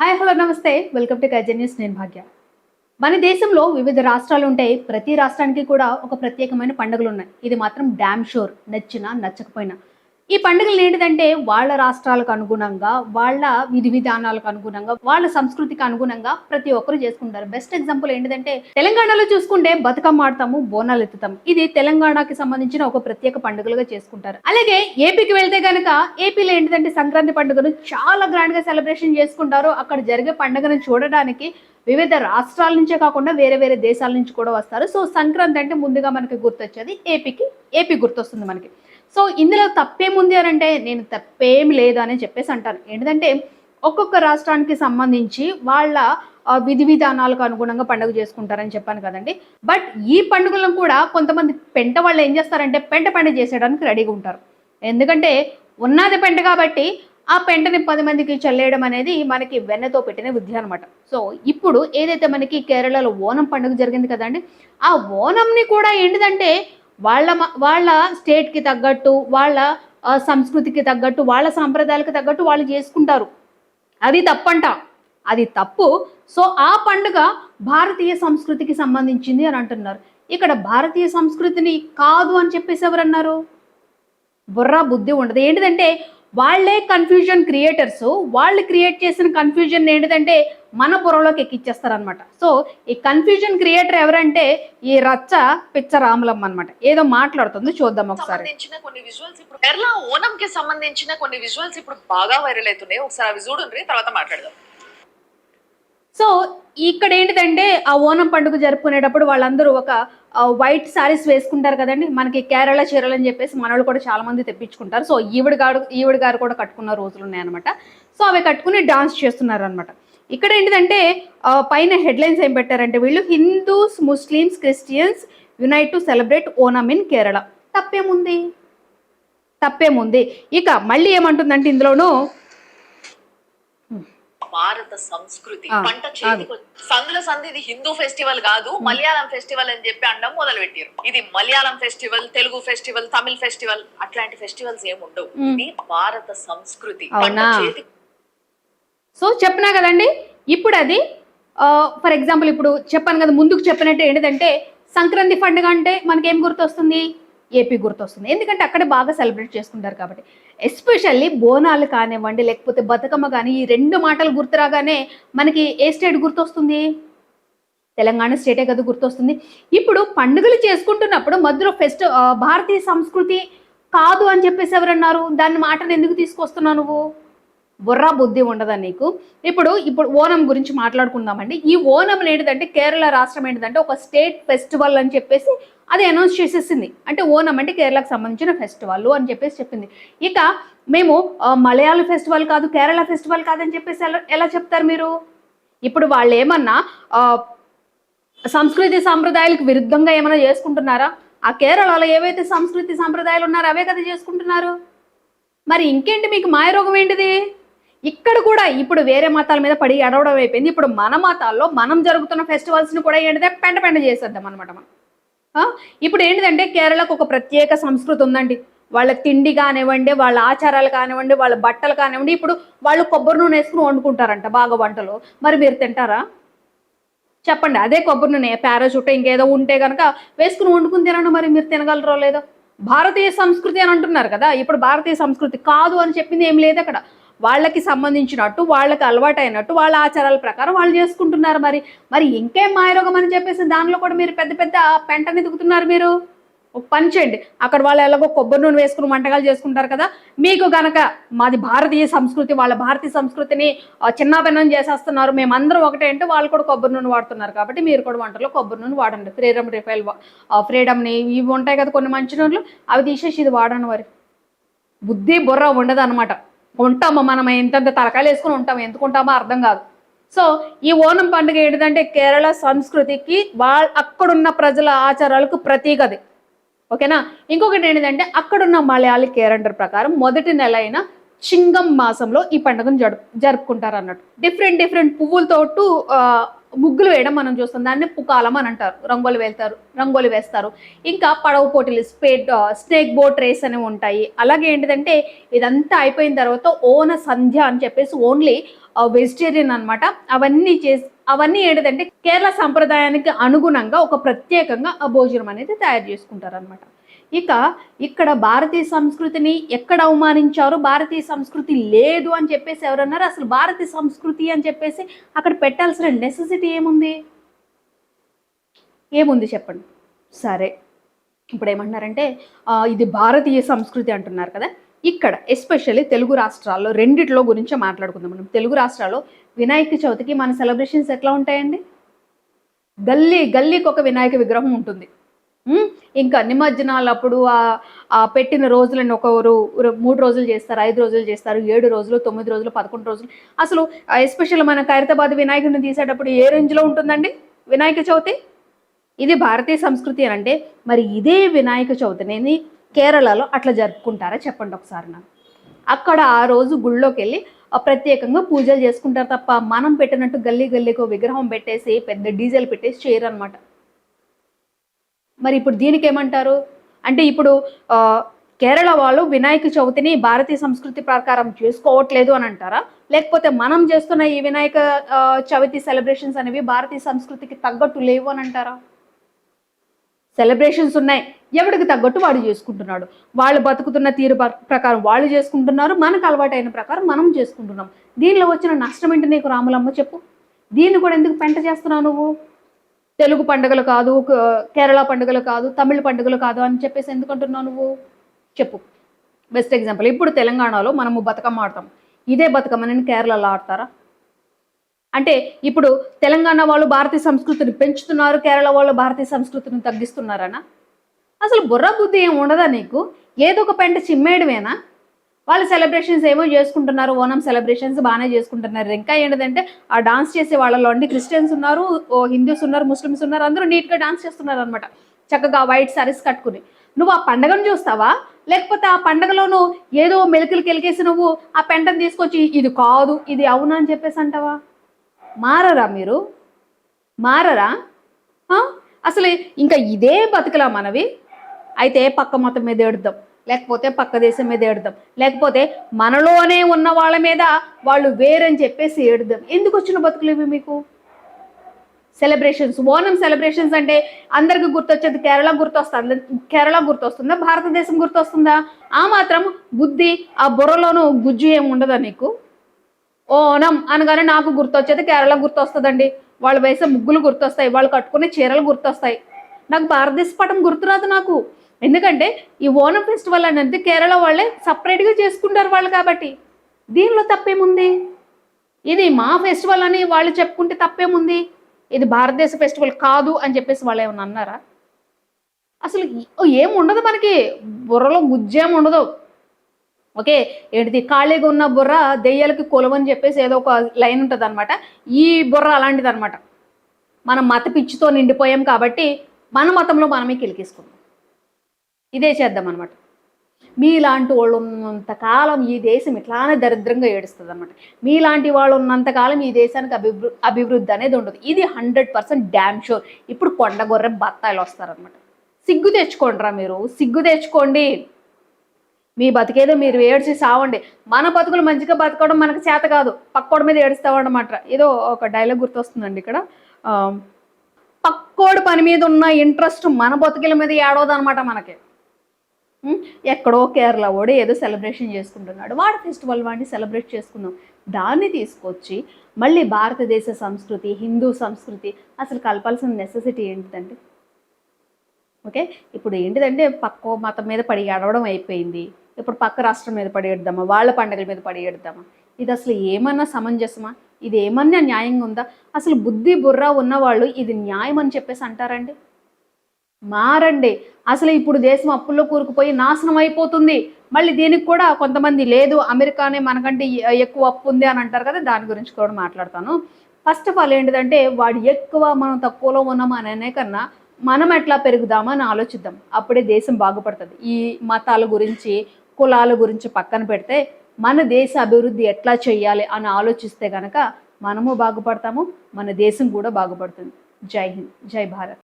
Hi hello నమస్తే welcome to గజన్ news. నేను భాగ్య. మన దేశంలో వివిధ రాష్ట్రాలు ఉంటాయి. ప్రతి రాష్ట్రానికి కూడా ఒక ప్రత్యేకమైన పండుగలు ఉన్నాయి. ఇది మాత్రం డామ్ షూర్, నచ్చినా నచ్చకపోయినా. ఈ పండుగలు ఏంటిదంటే వాళ్ళ రాష్ట్రాలకు అనుగుణంగా, వాళ్ళ విధి విధానాలకు అనుగుణంగా, వాళ్ళ సంస్కృతికి అనుగుణంగా ప్రతి ఒక్కరు చేసుకుంటారు. బెస్ట్ ఎగ్జాంపుల్ ఏంటిదంటే తెలంగాణలో చూసుకుంటే బతుకమ్మ ఆడతాము, బోనాలు ఎత్తుతాము. ఇది తెలంగాణకి సంబంధించిన ఒక ప్రత్యేక పండుగలుగా చేసుకుంటారు. అలాగే ఏపీకి వెళ్తే గనక ఏపీలో ఏంటిదంటే సంక్రాంతి పండుగను చాలా గ్రాండ్ గా సెలబ్రేషన్ చేసుకుంటారు. అక్కడ జరిగే పండుగను చూడడానికి వివిధ రాష్ట్రాల నుంచే కాకుండా వేరే వేరే దేశాల నుంచి కూడా వస్తారు. సో సంక్రాంతి అంటే ముందుగా మనకి గుర్తొచ్చేది ఏపీ గుర్తొస్తుంది మనకి. సో ఇందులో తప్పేముంది అని అంటే నేను తప్పేం లేదు అని చెప్పేసి అంటాను. ఏంటంటే ఒక్కొక్క రాష్ట్రానికి సంబంధించి వాళ్ళ విధి విధానాలకు అనుగుణంగా పండుగ చేసుకుంటారని చెప్పాను కదండి. బట్ ఈ పండుగలను కూడా కొంతమంది పెంట వాళ్ళు ఏం చేస్తారంటే పెంట పండుగ చేసేయడానికి రెడీగా ఉంటారు. ఎందుకంటే ఉన్నది పెంట కాబట్టి ఆ పెంటని 10 మందికి చల్లేయడం అనేది మనకి వెన్నతో పెట్టిన విద్య అనమాట. సో ఇప్పుడు ఏదైతే మనకి కేరళలో ఓనం పండుగ జరిగింది కదండి, ఆ ఓనంని కూడా ఏంటిదంటే వాళ్ళ స్టేట్కి తగ్గట్టు, వాళ్ళ సంస్కృతికి తగ్గట్టు, వాళ్ళ సాంప్రదాయాలకు తగ్గట్టు వాళ్ళు చేసుకుంటారు. అది తప్పంట, అది తప్పు. సో ఆ పండుగ భారతీయ సంస్కృతికి సంబంధించింది అని అంటున్నారు. ఇక్కడ భారతీయ సంస్కృతిని కాదు అని చెప్పేసి ఎవరన్నారు? బుర్ర బుద్ధి ఉండదు. ఏంటిదంటే వాళ్ళే కన్ఫ్యూజన్ క్రియేటర్స్. వాళ్ళు క్రియేట్ చేసిన కన్ఫ్యూజన్ ఏంటిదంటే మన బుర్రలోకి ఎక్కిచ్చేస్తారనమాట. సో ఈ కన్ఫ్యూజన్ క్రియేటర్ ఎవరంటే ఈ రచ్చ పిచ్చ రాములమ్మ అనమాట. ఏదో మాట్లాడుతుంది, చూద్దాం ఒకసారి. కొన్ని విజువల్స్ ఇప్పుడు కేరళ ఓనం కి సంబంధించిన కొన్ని విజువల్స్ ఇప్పుడు బాగా వైరల్ అవుతున్నాయి. ఒకసారి అవి చూడండి, తర్వాత మాట్లాడదాం. సో ఇక్కడ ఏంటిదంటే ఆ ఓనం పండుగ జరుపుకునేటప్పుడు వాళ్ళందరూ ఒక వైట్ శారీస్ వేసుకుంటారు కదండి. మనకి కేరళ చీరలు అని చెప్పేసి మనవాళ్ళు కూడా చాలా మంది తెప్పించుకుంటారు. సో ఈవిడ గారు కూడా కట్టుకున్న రోజులు ఉన్నాయన్నమాట. సో అవి కట్టుకుని డాన్స్ చేస్తున్నారు అనమాట. ఇక్కడ ఏంటిదంటే పైన హెడ్లైన్స్ ఏం పెట్టారంటే వీళ్ళు Hindus, Muslims, Christians unite to celebrate Onam in Kerala. తప్పేముంది. ఇక మళ్ళీ ఏమంటుందంటే ఇందులోనూ భారత సంస్కృతి పంట చేతికి సందుల సంధి. ఇది హిందూ ఫెస్టివల్ కాదు, మలయాళం ఫెస్టివల్ అని చెప్పి అనడం మొదలు పెట్టారు. ఇది Malayalam festival, Telugu festival, Tamil festival, అట్లాంటి ఫెస్టివల్స్ ఏముండవు. ఇది భారత సంస్కృతి పంట చేతి. సో చెప్పినా కదండి. ఇప్పుడు అది ఫర్ ఎగ్జాంపుల్ ఇప్పుడు చెప్పాను కదా, ముందుకు చెప్పినట్టు ఏంటంటే సంక్రాంతి పండుగ అంటే మనకేం గుర్తొస్తుంది? ఏపీ గుర్తొస్తుంది. ఎందుకంటే అక్కడే బాగా సెలబ్రేట్ చేసుకుంటారు కాబట్టి. ఎస్పెషల్లీ బోనాలు కానివ్వండి, లేకపోతే బతుకమ్మ కానీ, ఈ 2 మాటలు గుర్తు రాగానే మనకి ఏ స్టేట్ గుర్తొస్తుంది? తెలంగాణ స్టేటే కదా గుర్తొస్తుంది. ఇప్పుడు పండుగలు చేసుకుంటున్నప్పుడు మధ్యలో భారతీయ సంస్కృతి కాదు అని చెప్పేసి ఎవరన్నారు? దాన్ని మాటను ఎందుకు తీసుకొస్తున్నావు నువ్వు? బుర్రా బుద్ధి ఉండదా నీకు? ఇప్పుడు ఓనం గురించి మాట్లాడుకుందామండి. ఈ ఓనం ఏంటిదంటే కేరళ రాష్ట్రం ఏంటిదంటే ఒక స్టేట్ ఫెస్టివల్ అని చెప్పేసి అది అనౌన్స్ చేసేసింది. అంటే ఓనం అంటే కేరళకు సంబంధించిన ఫెస్టివల్ అని చెప్పేసి చెప్పింది. ఇక మేము మలయాళ ఫెస్టివల్ కాదు, కేరళ ఫెస్టివల్ కాదని చెప్పేసి ఎలా చెప్తారు మీరు? ఇప్పుడు వాళ్ళు ఏమన్నా సంస్కృతి సాంప్రదాయాలకు విరుద్ధంగా ఏమైనా చేసుకుంటున్నారా? ఆ కేరళలో ఏవైతే సంస్కృతి సాంప్రదాయాలు ఉన్నారో అవే కదా చేసుకుంటున్నారు. మరి ఇంకేంటి మీకు మాయరోగం ఏంటిది? ఇక్కడ కూడా ఇప్పుడు వేరే మతాల మీద పడి అడవడం అయిపోయింది. ఇప్పుడు మన మతాల్లో మనం జరుగుతున్న ఫెస్టివల్స్ని కూడా ఏంటిదే పెంట చేసేద్దాం అనమాట మనం. ఇప్పుడు ఏంటిదంటే కేరళకు ఒక ప్రత్యేక సంస్కృతి ఉందండి. వాళ్ళ తిండి కానివ్వండి, వాళ్ళ ఆచారాలు కానివ్వండి, వాళ్ళ బట్టలు కానివ్వండి. ఇప్పుడు వాళ్ళు కొబ్బరి నూనె వేసుకుని వండుకుంటారంట బాగా వంటలు. మరి మీరు తింటారా? చెప్పండి. అదే కొబ్బరి నూనె పారాషూట్ ఇంకేదో ఉంటే కనుక వేసుకుని వండుకుని తినండి. మరి మీరు తినగలరో లేదో? భారతీయ సంస్కృతి అని అంటున్నారు కదా. ఇప్పుడు భారతీయ సంస్కృతి కాదు అని చెప్పింది ఏం లేదు అక్కడ. వాళ్ళకి సంబంధించినట్టు, వాళ్ళకి అలవాటైనట్టు, వాళ్ళ ఆచారాల ప్రకారం వాళ్ళు చేసుకుంటున్నారు. మరి ఇంకేం మాయరోగం అని చెప్పేసి దానిలో కూడా మీరు పెద్ద పెద్ద పెంటని దిగుతున్నారు. మీరు ఒక పని చేయండి. అక్కడ వాళ్ళు ఎలాగో కొబ్బరి నూనె వేసుకుని వంటకాలు చేసుకుంటారు కదా. మీకు గనక మాది భారతీయ సంస్కృతి, వాళ్ళ భారతీయ సంస్కృతిని చిన్నాభిన్నం చేసేస్తున్నారు, మేమందరం ఒకటే అంటే వాళ్ళు కూడా కొబ్బరి నూనె వాడుతున్నారు కాబట్టి మీరు కూడా వంటలో కొబ్బరి నూనె వాడండి. ఫ్రీడమ్ని ఇవి ఉంటాయి కదా కొన్ని మంచి నూనెలు, అవి తీసేసి ఇది వాడండి. మరి బుద్ధి బుర్ర ఉండదు అనమాట. ఉంటాము మనం ఎంతంత తలకాయలు వేసుకుని ఉంటాము, ఎందుకు ఉంటామో అర్థం కాదు. సో ఈ ఓనం పండుగ ఏంటిదంటే కేరళ సంస్కృతికి అక్కడున్న ప్రజల ఆచారాలకు ప్రతీక అది. ఓకేనా? ఇంకొకటి ఏంటిదంటే అక్కడున్న మలయాళీ క్యాలెండర్ ప్రకారం మొదటి నెల అయిన చింగం మాసంలో ఈ పండుగను జరుపుకుంటారు అన్నట్టు. డిఫరెంట్ పువ్వులతో ముగ్గులు వేయడం మనం చూస్తాం. దాన్ని పుకాలం అని అంటారు. రంగోలి వేస్తారు. ఇంకా పడవ పోటీలు, స్నేక్ బోట్ రేస్ అనేవి ఉంటాయి. అలాగే ఏంటిదంటే ఇదంతా అయిపోయిన తర్వాత ఓన సంధ్య అని చెప్పేసి ఓన్లీ వెజిటేరియన్ అన్నమాట. అవన్నీ ఏంటిదంటే కేరళ సంప్రదాయానికి అనుగుణంగా ఒక ప్రత్యేకంగా ఆ భోజనం అనేది తయారు చేసుకుంటారు అనమాట. ఇక ఇక్కడ భారతీయ సంస్కృతిని ఎక్కడ అవమానించారు, భారతీయ సంస్కృతి లేదు అని చెప్పేసి ఎవరన్నారు? అసలు భారతీయ సంస్కృతి అని చెప్పేసి అక్కడ పెట్టాల్సిన నెసెసిటీ ఏముంది చెప్పండి. సరే, ఇప్పుడు ఏమంటున్నారంటే ఇది భారతీయ సంస్కృతి అంటున్నారు కదా. ఇక్కడ ఎస్పెషల్లీ తెలుగు రాష్ట్రాల్లో రెండిట్లో గురించి మాట్లాడుకుందాం మనం. తెలుగు రాష్ట్రాల్లో వినాయక చవితికి మన సెలబ్రేషన్స్ ఎట్లా ఉంటాయండి? గల్లీకి ఒక వినాయక విగ్రహం ఉంటుంది. ఇంకా నిమజ్జనాలు అప్పుడు ఆ పెట్టిన రోజులను ఒకరు 3 రోజులు చేస్తారు, 5 రోజులు చేస్తారు, 7 రోజులు, 9 రోజులు, 11 రోజులు. అసలు ఎస్పెషల్ మన ఖైరతాబాద్ వినాయకుడిని తీసేటప్పుడు ఏ రేంజ్లో ఉంటుందండి వినాయక చవితి? ఇది భారతీయ సంస్కృతి అని అంటే మరి ఇదే వినాయక చవితిని కేరళలో అట్లా జరుపుకుంటారా చెప్పండి ఒకసారి నాకు. అక్కడ ఆ రోజు గుళ్ళోకి వెళ్ళి ప్రత్యేకంగా పూజలు చేసుకుంటారు తప్ప మనం పెట్టినట్టు గల్లీకో విగ్రహం పెట్టేసి పెద్ద డీజెల్ పెట్టేసి చేయరు అనమాట. మరి ఇప్పుడు దీనికి ఏమంటారు అంటే ఇప్పుడు కేరళ వాళ్ళు వినాయక చవితిని భారతీయ సంస్కృతి ప్రకారం చేసుకోవట్లేదు అని అంటారా? లేకపోతే మనం చేస్తున్న ఈ వినాయక చవితి సెలబ్రేషన్స్ అనేవి భారతీయ సంస్కృతికి తగ్గట్టు లేవు అని అంటారా? సెలబ్రేషన్స్ ఉన్నాయి, ఎవరికి తగ్గట్టు వాడు చేసుకుంటున్నాడు. వాళ్ళు బతుకుతున్న తీరు ప్రకారం వాళ్ళు చేసుకుంటున్నారు, మనకు అలవాటైన ప్రకారం మనం చేసుకుంటున్నాం. దీనిలో వచ్చిన నష్టం ఏంటి నీకు రాములమ్మ చెప్పు? దీన్ని కూడా ఎందుకు పెంట చేస్తున్నావు నువ్వు? తెలుగు పండుగలు కాదు, కేరళ పండుగలు కాదు, తమిళ పండుగలు కాదు అని చెప్పేసి ఎందుకు అంటున్నావు నువ్వు చెప్పు. బెస్ట్ ఎగ్జాంపుల్, ఇప్పుడు తెలంగాణలో మనము బతుకమ్మ ఆడతాం. ఇదే బతుకమ్మని కేరళలో ఆడతారా? అంటే ఇప్పుడు తెలంగాణ వాళ్ళు భారతీయ సంస్కృతిని పెంచుతున్నారు, కేరళ వాళ్ళు భారతీయ సంస్కృతిని తగ్గిస్తున్నారనా? అసలు బుర్ర బుద్ధి ఏమి ఉండదా నీకు? ఏదో ఒక పెంట చిమ్మేయడమేనా? వాళ్ళు సెలబ్రేషన్స్ ఏమో చేసుకుంటున్నారు, ఓనం సెలబ్రేషన్స్ బాగానే చేసుకుంటున్నారు. ఇంకా ఏంటంటే ఆ డాన్స్ చేసే వాళ్ళలో అండి క్రిస్టియన్స్ ఉన్నారు, హిందూస్ ఉన్నారు, ముస్లిమ్స్ ఉన్నారు, అందరూ నీట్గా డాన్స్ చేస్తున్నారు అనమాట, చక్కగా వైట్ సారీస్ కట్టుకుని. నువ్వు ఆ పండగను చూస్తావా? లేకపోతే ఆ పండగలోనూ ఏదో మెలికలు కెలికేసి నువ్వు ఆ పెంటను తీసుకొచ్చి ఇది కాదు ఇది అవునా అని చెప్పేసి అంటావా? మారరా మీరు? మారరా? అసలు ఇంకా ఇదే బతుకులా మనవి? అయితే పక్క మతం మీద ఏడుద్దాం, లేకపోతే పక్క దేశం మీద ఏడుద్దాం, లేకపోతే మనలోనే ఉన్న వాళ్ళ మీద వాళ్ళు వేరని చెప్పేసి ఏడుద్దాం. ఎందుకు వచ్చిన బతుకులు ఇవి మీకు? సెలబ్రేషన్స్, ఓనం సెలబ్రేషన్స్ అంటే అందరికి గుర్తొచ్చేది కేరళ గుర్తొస్తుందా, భారతదేశం గుర్తొస్తుందా? ఆ మాత్రం బుద్ధి ఆ బుర్రలోనూ గుజ్జు ఏమి ఉండదా నీకు? ఓనం అనగానే నాకు గుర్తొచ్చేది కేరళ గుర్తొస్తుందండి. వాళ్ళు వేసే ముగ్గులు గుర్తొస్తాయి, వాళ్ళు కట్టుకునే చీరలు గుర్తొస్తాయి. నాకు భారతదేశ పటం గుర్తురాదు నాకు. ఎందుకంటే ఈ ఓనం ఫెస్టివల్ అనేది కేరళ వాళ్ళే సపరేట్గా చేసుకుంటారు వాళ్ళు కాబట్టి. దీనిలో తప్పేముంది? ఇది మా ఫెస్టివల్ అని వాళ్ళు చెప్పుకుంటే తప్పేముంది? ఇది భారతదేశ ఫెస్టివల్ కాదు అని చెప్పేసి వాళ్ళు ఏమన్నా అన్నారా? అసలు ఏముండదు మనకి, బుర్రలో గుజ్జేం ఉండదు. ఓకే, ఏంటిది ఖాళీగా ఉన్న బుర్ర దెయ్యాలకి కొలవని చెప్పేసి ఏదో ఒక లైన్ ఉంటుంది అనమాట. ఈ బుర్ర అలాంటిది అనమాట. మనం మత పిచ్చితో నిండిపోయాం కాబట్టి మన మతంలో మనమే కిలికేసుకున్నాం. ఇదే చేద్దాం అనమాట. మీలాంటి వాళ్ళు ఉన్నంతకాలం ఈ దేశం ఇట్లానే దరిద్రంగా ఏడుస్తుంది అనమాట. మీలాంటి వాళ్ళు ఉన్నంతకాలం ఈ దేశానికి అభివృద్ధి అనేది ఉండదు. ఇది 100% డ్యామ్ షూర్. ఇప్పుడు కొండగొర్రె బత్తాయిలు వస్తారనమాట. సిగ్గు తెచ్చుకోండిరా మీరు, సిగ్గు తెచ్చుకోండి. మీ బతికేదో మీరు ఏడ్చి సావండి. మన బతుకులు మంచిగా బతకడం మనకు చేత కాదు, పక్కోడి మీద ఏడుస్తామన్నమాట. ఏదో ఒక డైలాగ్ గుర్తొస్తుందండి ఇక్కడ. పక్కోడి పని మీద ఉన్న ఇంట్రెస్ట్ మన బతుకుల మీద ఏడవదనమాట మనకి. ఎక్కడో కేరళ వాడు ఏదో సెలబ్రేషన్ చేసుకుంటున్నాడు, వాడి ఫెస్టివల్ వాడిని సెలబ్రేట్ చేసుకుందాం. దాన్ని తీసుకొచ్చి మళ్ళీ భారతదేశ సంస్కృతి, హిందూ సంస్కృతి అసలు కలపాల్సిన నెసెసిటీ ఏంటిదండి? ఓకే, ఇప్పుడు ఏంటిదంటే పక్క మతం మీద పడి ఏడవడం అయిపోయింది. ఇప్పుడు పక్క రాష్ట్రం మీద పడి ఏడుద్దామా, వాళ్ళ పండుగల మీద పడి ఏడుద్దామా? ఇది అసలు ఏమన్నా సమంజసమా? ఇది ఏమన్నా న్యాయంగా ఉందా? అసలు బుద్ధి బుర్ర ఉన్నవాళ్ళు ఇది న్యాయం అని చెప్పేసి అంటారండి? మారండి. అసలు ఇప్పుడు దేశం అప్పుల్లో కూరుకుపోయి నాశనం అయిపోతుంది. మళ్ళీ దీనికి కూడా కొంతమంది లేదు అమెరికానే మనకంటే ఎక్కువ అప్పు ఉంది అని అంటారు కదా, దాని గురించి కూడా మాట్లాడతాను. ఫస్ట్ ఆఫ్ ఆల్ ఏంటిదంటే వాడు ఎక్కువ మనం తక్కువలో ఉన్నామా అని అనే కన్నా మనం ఎట్లా పెరుగుదామని ఆలోచిద్దాం. అప్పుడే దేశం బాగుపడుతుంది. ఈ మతాల గురించి కులాల గురించి పక్కన పెడితే మన దేశ అభివృద్ధి ఎట్లా చేయాలి అని ఆలోచిస్తే కనుక మనము బాగుపడతాము, మన దేశం కూడా బాగుపడుతుంది. జై హింద్, జై భారత్.